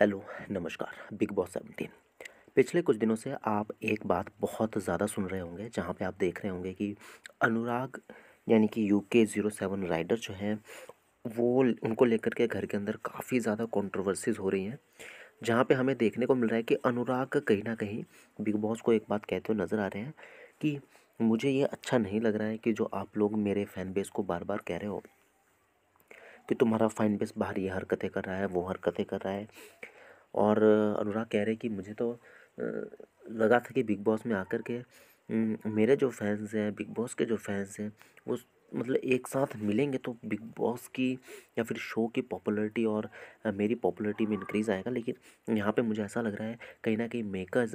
Hello, नमस्कार। Big boss 17 पिछले कुछ दिनों से आप एक बात बहुत ज़्यादा सुन रहे होंगे, जहाँ पे आप देख रहे होंगे कि अनुराग यानी कि यूके 07 राइडर जो हैं, वो उनको लेकर के घर के अंदर काफ़ी ज़्यादा कंट्रोवर्सीज़ हो रही हैं। जहाँ पे हमें देखने को मिल रहा है कि अनुराग कहीं न कहीं बिग बॉस को एक बात कहते हुए नज़र आ रहे हैं कि मुझे ये अच्छा नहीं लग रहा है कि जो आप लोग मेरे फैन बेस को बार-बार कह रहे हो कि तुम्हारा फैन बेस बाहर ये हरकतें कर रहा है, वो हरकतें कर रहा है। और अनुराग कह रहे कि मुझे तो लगा था कि बिग बॉस में आकर के मेरे जो फैंस हैं, बिग बॉस के जो फैंस हैं, वो मतलब एक साथ मिलेंगे तो बिग बॉस की या फिर शो की पॉपुलैरिटी और मेरी पॉपुलैरिटी में इंक्रीज़ आएगा। लेकिन यहाँ पे मुझे ऐसा लग रहा है कहीं न कहीं मेकर्स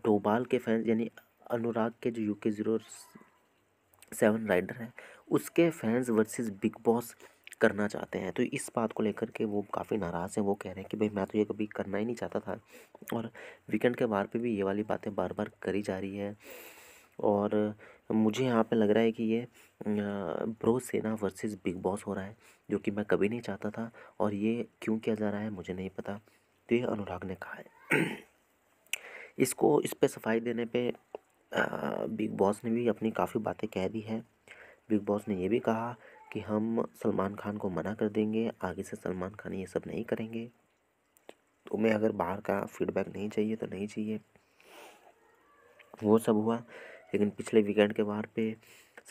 डोभाल के फैंस यानी अनुराग के जो यूके 07 राइडर है, उसके फैंस वर्सेस बिग बॉस करना चाहते हैं। तो इस बात को लेकर के वो काफ़ी नाराज़ हैं। वो कह रहे हैं कि भाई मैं तो ये कभी करना ही नहीं चाहता था, और वीकेंड के बार पे भी ये वाली बातें बार बार करी जा रही है। और मुझे यहाँ पे लग रहा है कि ये ब्रो सेना वर्सेस बिग बॉस हो रहा है, जो कि मैं कभी नहीं चाहता था। और ये क्यों किया जा रहा है मुझे नहीं पता। तो ये अनुराग ने कहा है। इसको इस पे सफाई देने पे बिग बॉस ने भी अपनी काफ़ी बातें कह दी है। बिग बॉस ने ये भी कहा कि हम सलमान खान को मना कर देंगे, आगे से सलमान खान ये सब नहीं करेंगे। तुम्हें अगर बाहर का फीडबैक नहीं चाहिए तो नहीं चाहिए। वो सब हुआ। लेकिन पिछले वीकेंड के बार पे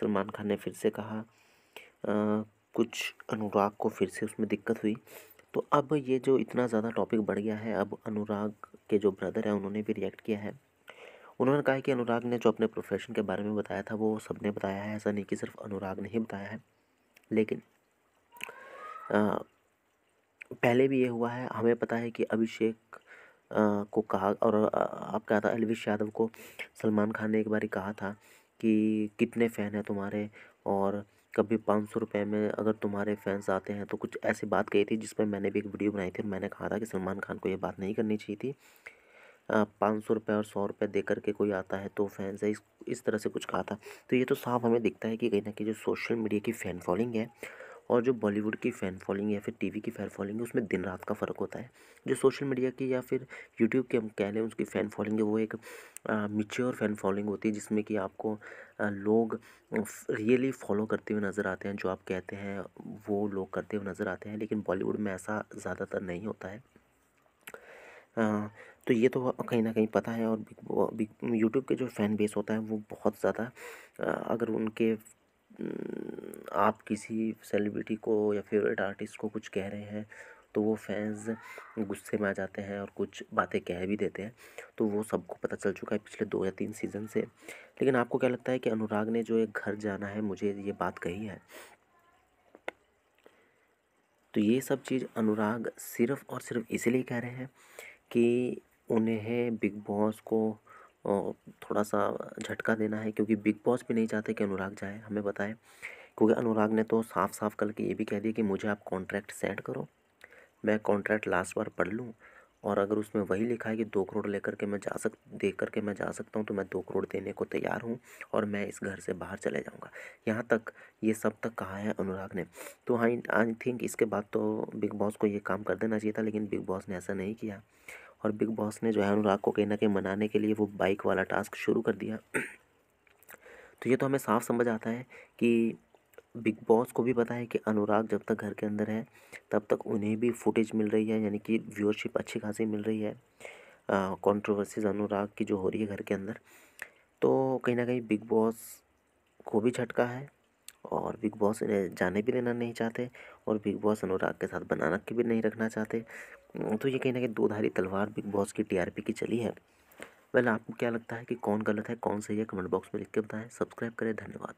सलमान खान ने फिर से कहा, कुछ अनुराग को फिर से उसमें दिक्कत हुई। तो अब ये जो इतना ज़्यादा टॉपिक बढ़ गया है, अब अनुराग के जो ब्रदर हैं उन्होंने भी रिएक्ट किया है। उन्होंने कहा है कि अनुराग ने जो अपने प्रोफेशन के बारे में बताया था वो सबने बताया है, ऐसा नहीं कि सिर्फ अनुराग ने ही बताया है। लेकिन अ, पहले भी ये हुआ है। हमें पता है कि अभिषेक को कहा, और आप कहा था एल्विश यादव को सलमान खान ने एक बारी कहा था कि कितने फ़ैन हैं तुम्हारे, और कभी 500 रुपये में अगर तुम्हारे फैंस आते हैं, तो कुछ ऐसी बात कही थी जिसमें मैंने भी एक वीडियो बनाई थी और मैंने कहा था कि सलमान खान को ये बात नहीं करनी चाहिए थी। 500 रुपये और 100 रुपये दे कर के कोई आता है तो फैंस है, इस तरह से कुछ कहा था। तो ये तो साफ हमें दिखता है कि कहीं ना कहीं जो सोशल मीडिया की फ़ैन फॉलोइंग है और जो बॉलीवुड की फ़ैन फॉलोइंग या फिर टीवी की फ़ैन फॉलोइंग है, उसमें दिन रात का फ़र्क होता है। जो सोशल मीडिया की या फिर यूट्यूब की हम कह लें उसकी फ़ैन फॉलोइंग है, वो एक मैच्योर फ़ैन फॉलोइंग होती है, जिसमें कि आपको लोग रियली फॉलो करते हुए नज़र आते हैं। जो आप कहते हैं वो लोग करते हुए नज़र आते हैं। लेकिन बॉलीवुड में ऐसा ज़्यादातर नहीं होता है। हाँ, तो ये तो कहीं न कहीं पता है। और बिग यूट्यूब के जो फ़ैन बेस होता है वो बहुत ज़्यादा अगर उनके आप किसी सेलिब्रिटी को या फ़ेवरेट आर्टिस्ट को कुछ कह रहे हैं, तो वो फैन्स गुस्से में आ जाते हैं और कुछ बातें कह भी देते हैं। तो वो सबको पता चल चुका है पिछले 2 या 3 सीज़न से। लेकिन आपको क्या लगता है कि अनुराग ने जो एक घर जाना है मुझे ये बात कही है, तो ये सब चीज़ अनुराग सिर्फ़ और सिर्फ़ इसीलिए कह रहे हैं कि उन्हें बिग बॉस को थोड़ा-सा झटका देना है, क्योंकि बिग बॉस भी नहीं चाहते कि अनुराग जाए, हमें पता है। क्योंकि अनुराग ने तो साफ-साफ कल के ये भी कह दिया कि मुझे आप कॉन्ट्रैक्ट सेंड करो, मैं कॉन्ट्रैक्ट लास्ट बार पढ़ लूँ, और अगर उसमें वही लिखा है कि 2 करोड़ लेकर के मैं जा सक दे कर के मैं जा सकता हूँ, तो मैं 2 करोड़ देने को तैयार हूँ और मैं इस घर से बाहर चले जाऊँगा। यहाँ तक, ये सब तक कहा है अनुराग ने। तो हाँ, आई थिंक इसके बाद तो बिग बॉस को ये काम कर देना चाहिए था, लेकिन बिग बॉस ने ऐसा नहीं किया। और बिग बॉस ने जो है अनुराग को कहीं न कहीं मनाने के लिए वो बाइक वाला टास्क शुरू कर दिया। तो ये तो हमें साफ समझ आता है कि बिग बॉस को भी पता है कि अनुराग जब तक घर के अंदर है तब तक उन्हें भी फुटेज मिल रही है, यानी कि व्यूअरशिप अच्छी खासी मिल रही है। कंट्रोवर्सीज़ अनुराग की जो हो रही है घर के अंदर, तो कहीं न कहीं बिग बॉस को भी झटका है, और बिग बॉस इन्हें जाने भी देना नहीं चाहते, और बिग बॉस अनुराग के साथ बनाना के भी नहीं रखना चाहते। तो ये कहीं न कहीं दो-धारी तलवार बिग बॉस की टीआरपी की चली है। वेल, आपको क्या लगता है कि कौन गलत है, कौन सही है? कमेंट बॉक्स में लिख के बताएँ। सब्सक्राइब करें। धन्यवाद।